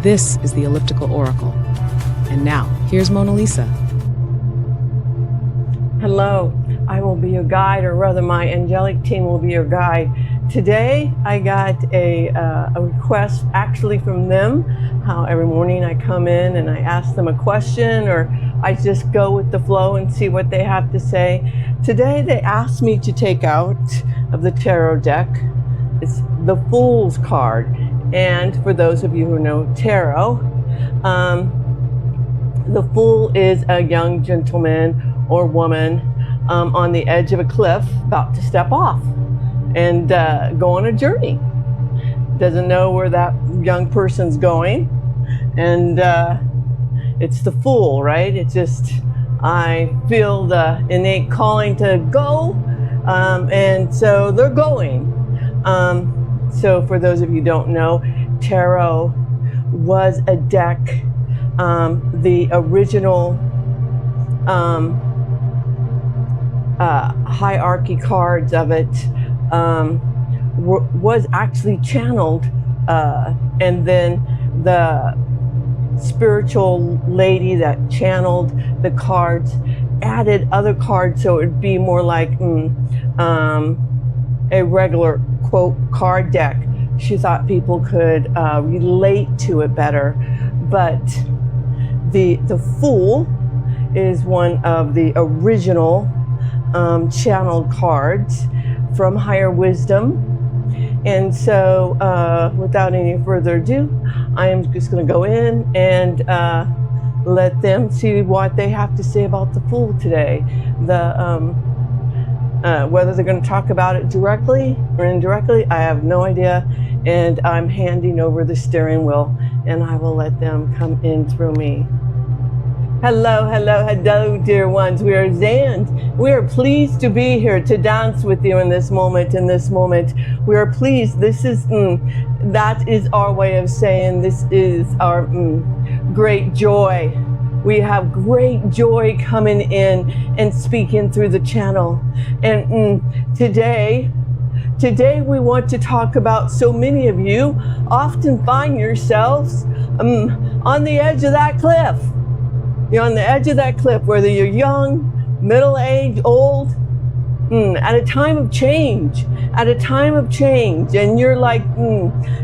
This is the Elliptical Oracle. And now, here's MonaLisa. Hello, I will be your guide, or rather my angelic team will be your guide. Today, I got a request actually from them, how every morning I come in and I ask them a question, or I just go with the flow and see what they have to say. Today, they asked me to take out of the tarot deck, it's the Fool's card. And for those of you who know tarot, the Fool is a young gentleman or woman on the edge of a cliff about to step off and go on a journey. Doesn't know where that young person's going. And it's the Fool, right? It's just, I feel the innate calling to go. And so they're going. So for those of you who don't know, tarot was a deck, the original hierarchy cards of it was actually channeled, and then the spiritual lady that channeled the cards added other cards so it would be more like a regular quote card deck. She thought people could relate to it better, but the Fool is one of the original channeled cards from higher wisdom. And so without any further ado, I am just going to go in and let them see what they have to say about the Fool today. Whether they're going to talk about it directly or indirectly, I have no idea. And I'm handing over the steering wheel, and I will let them come in through me. Hello, hello, hello, dear ones. We are Zand. We are pleased to be here to dance with you in this moment. We are pleased. This is, that is our way of saying this is our great joy. We have great joy coming in and speaking through the channel. And today we want to talk about, so many of you often find yourselves on the edge of that cliff. You're on the edge of that cliff, whether you're young, middle-aged, old, at a time of change, and you're like,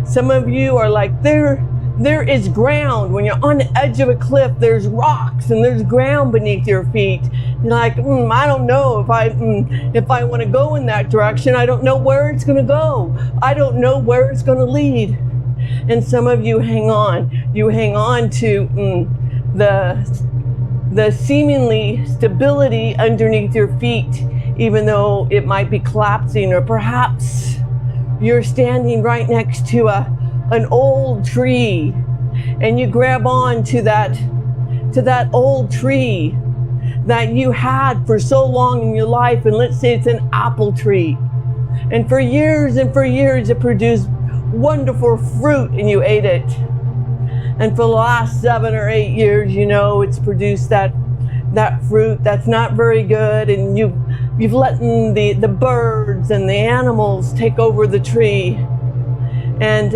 some of you are like, there is ground. When you're on the edge of a cliff, there's rocks and there's ground beneath your feet. You're like, I don't know if I want to go in that direction. I don't know where it's going to go. I don't know where it's going to lead. And some of you hang on. You hang on to the seemingly stability underneath your feet, even though it might be collapsing, or perhaps you're standing right next to an old tree, and you grab on to that old tree that you had for so long in your life, and let's say it's an apple tree, and for years it produced wonderful fruit and you ate it, and for the last 7 or 8 years, it's produced that fruit that's not very good, and you've let the birds and the animals take over the tree. And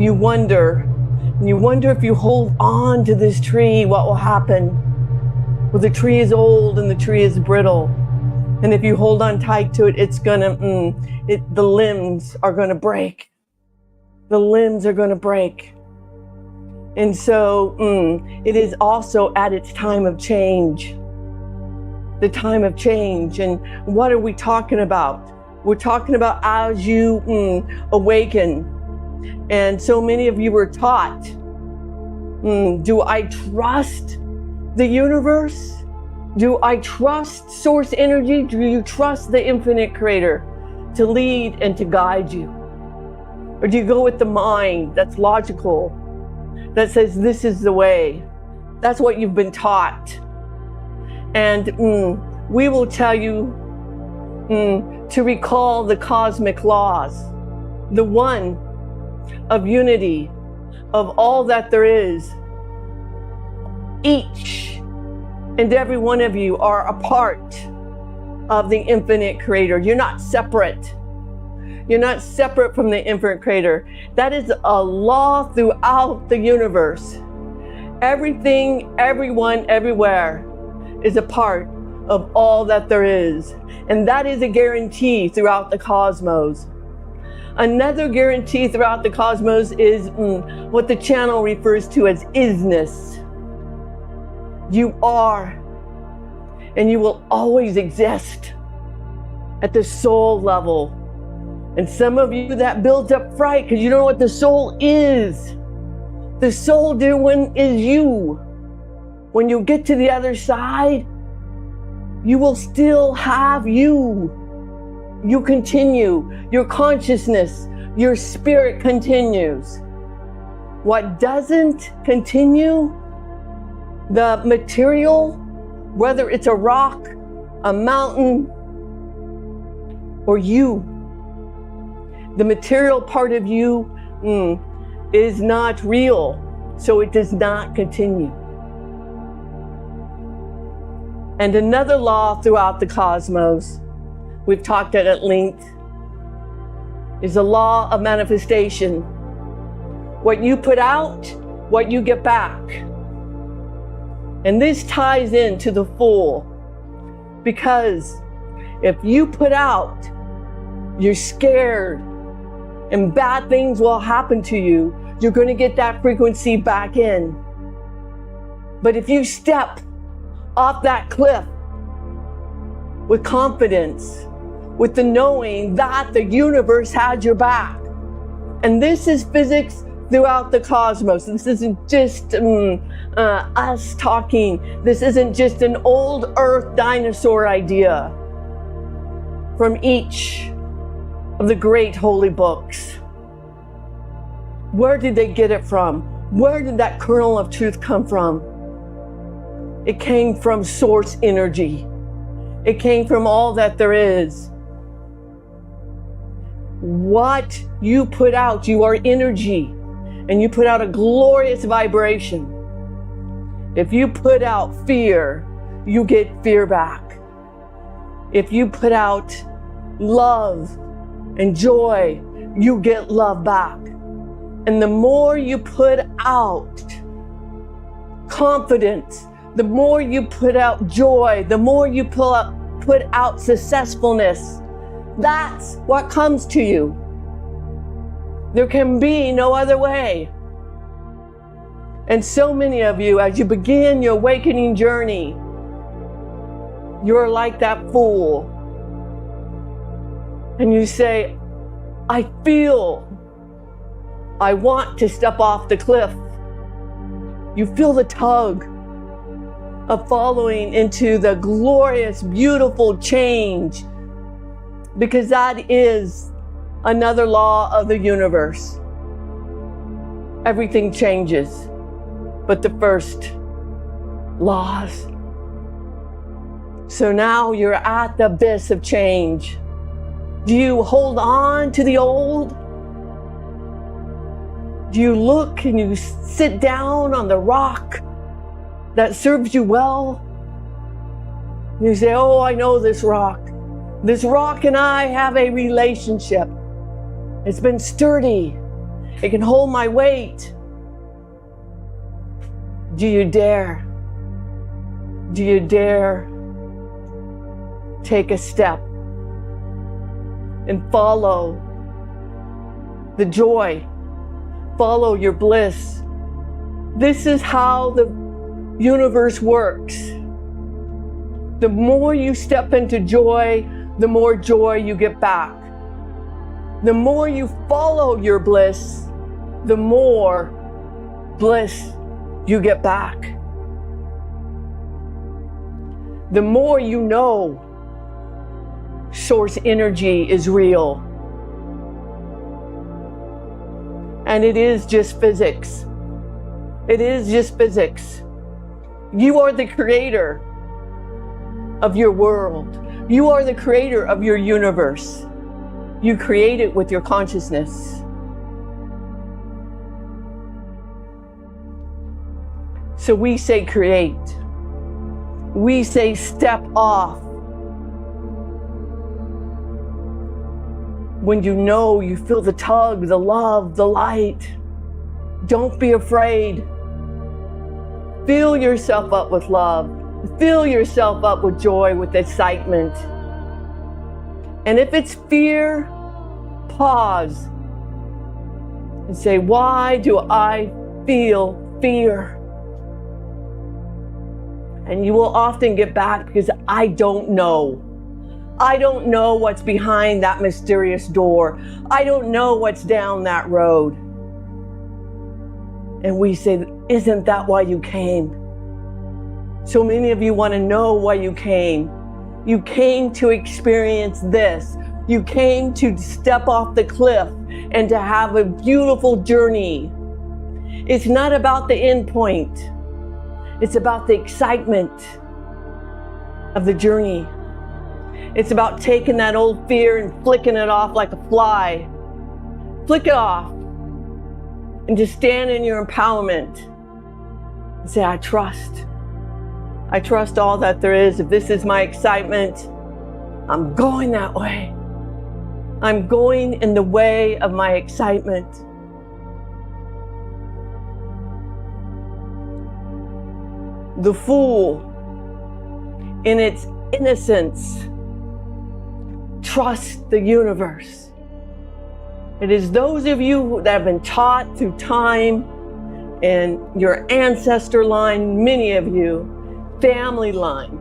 you wonder if you hold on to this tree, what will happen? Well, the tree is old and the tree is brittle, and if you hold on tight to it, it's gonna the limbs are gonna break. The limbs are gonna break. And so it is also at its time of change. The time of change. And what are we talking about? We're talking about as you awaken. And so many of you were taught, do I trust the universe? Do I trust source energy? Do you trust the infinite creator to lead and to guide you? Or do you go with the mind that's logical, that says this is the way? That's what you've been taught. And we will tell you to recall the cosmic laws, the one of unity, of all that there is. Each and every one of you are a part of the infinite creator. You're not separate. You're not separate from the infinite creator. That is a law throughout the universe. Everything, everyone, everywhere is a part of all that there is. And that is a guarantee throughout the cosmos. Another guarantee throughout the cosmos is what the channel refers to as isness. You are, and you will always exist at the soul level. And some of you, that builds up fright because you don't know what the soul is. The soul, dear one, is you. When you get to the other side, you will still have you. You continue. Your consciousness, your spirit continues. What doesn't continue, the material, whether it's a rock, a mountain, or you, the material part of you is not real, so it does not continue. And another law throughout the cosmos, we've talked at length, is the law of manifestation. What you put out, what you get back. And this ties into the Fool, because if you put out, you're scared, and bad things will happen to you, you're going to get that frequency back in. But if you step off that cliff with confidence, with the knowing that the universe had your back, and this is physics throughout the cosmos. This isn't just us talking. This isn't just an old earth dinosaur idea from each of the great holy books. Where did they get it from? Where did that kernel of truth come from? It came from source energy. It came from all that there is. What you put out, you are energy, and you put out a glorious vibration. If you put out fear, you get fear back. If you put out love and joy, you get love back. And the more you put out confidence, the more you put out joy, the more you put out successfulness, that's what comes to you. There can be no other way. And so many of you, as you begin your awakening journey, you're like that fool. And you say, I feel, I want to step off the cliff. You feel the tug of following into the glorious, beautiful change, because that is another law of the universe. Everything changes, but the first laws. So now you're at the abyss of change. Do you hold on to the old? Do you look and you sit down on the rock that serves you well? You say, oh, I know this rock. This rock and I have a relationship. It's been sturdy. It can hold my weight. Do you dare? Do you dare take a step and follow the joy? Follow your bliss. This is how the universe works. The more you step into joy, the more joy you get back. The more you follow your bliss, the more bliss you get back. The more you know source energy is real. And it is just physics. It is just physics. You are the creator of your world. You are the creator of your universe. You create it with your consciousness. So we say create. We say step off When you know, you feel the tug, the love, the light. Don't be afraid. Fill yourself up with love. Fill yourself up with joy, with excitement. And if it's fear, pause and say, why do I feel fear? And you will often get back, because I don't know. I don't know what's behind that mysterious door. I don't know what's down that road. And we say, isn't that why you came? So many of you want to know why you came. You came to experience this. You came to step off the cliff and to have a beautiful journey. It's not about the end point. It's about the excitement of the journey. It's about taking that old fear and flicking it off like a fly. Flick it off and just stand in your empowerment and say, I trust. I trust all that there is. If this is my excitement, I'm going that way. I'm going in the way of my excitement. The fool, in its innocence, trusts the universe. It is those of you that have been taught through time and your ancestor line, many of you, family line,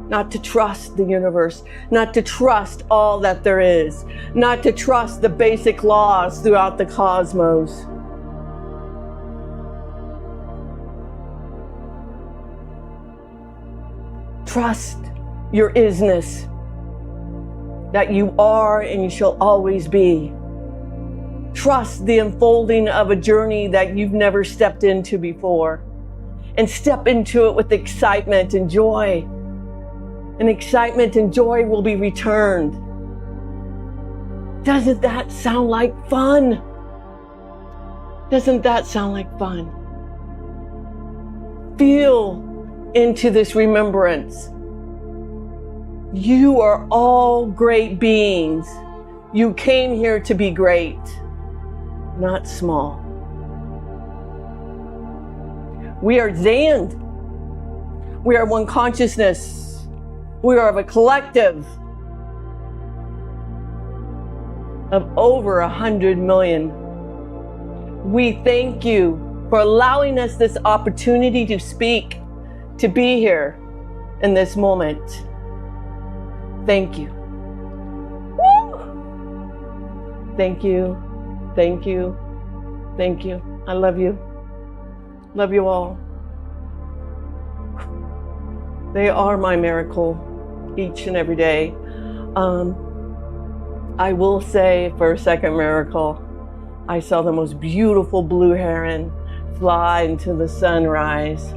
not to trust the universe, not to trust all that there is, not to trust the basic laws throughout the cosmos. Trust your isness, that you are and you shall always be. Trust the unfolding of a journey that you've never stepped into before, and step into it with excitement and joy. And excitement and joy will be returned. Doesn't that sound like fun? Doesn't that sound like fun? Feel into this remembrance. You are all great beings. You came here to be great, not small. We are Zand. We are one consciousness. We are of a collective of over 100 million. We thank you for allowing us this opportunity to speak, to be here in this moment. Thank you. Woo! Thank you. Thank you. Thank you. I love you. Love you all. They are my miracle each and every day. I will say, for a second miracle, I saw the most beautiful blue heron fly into the sunrise,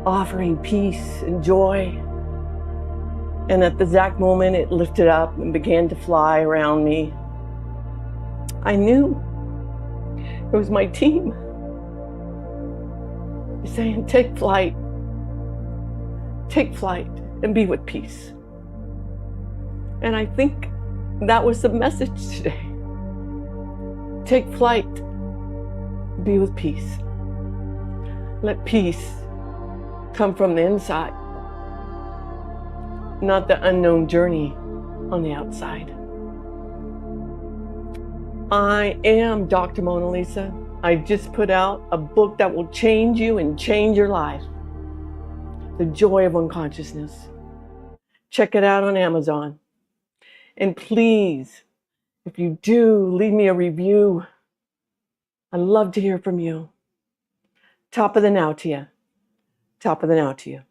offering peace and joy. And at the exact moment it lifted up and began to fly around me, I knew it was my team saying, take flight and be with peace. And I think that was the message today. Take flight, be with peace. Let peace come from the inside, not the unknown journey on the outside. I am Dr. MonaLisa. I just put out a book that will change you and change your life. The Joy of Unconsciousness. Check it out on Amazon. And please, if you do, leave me a review. I'd love to hear from you. Top of the now to you. Top of the now to you.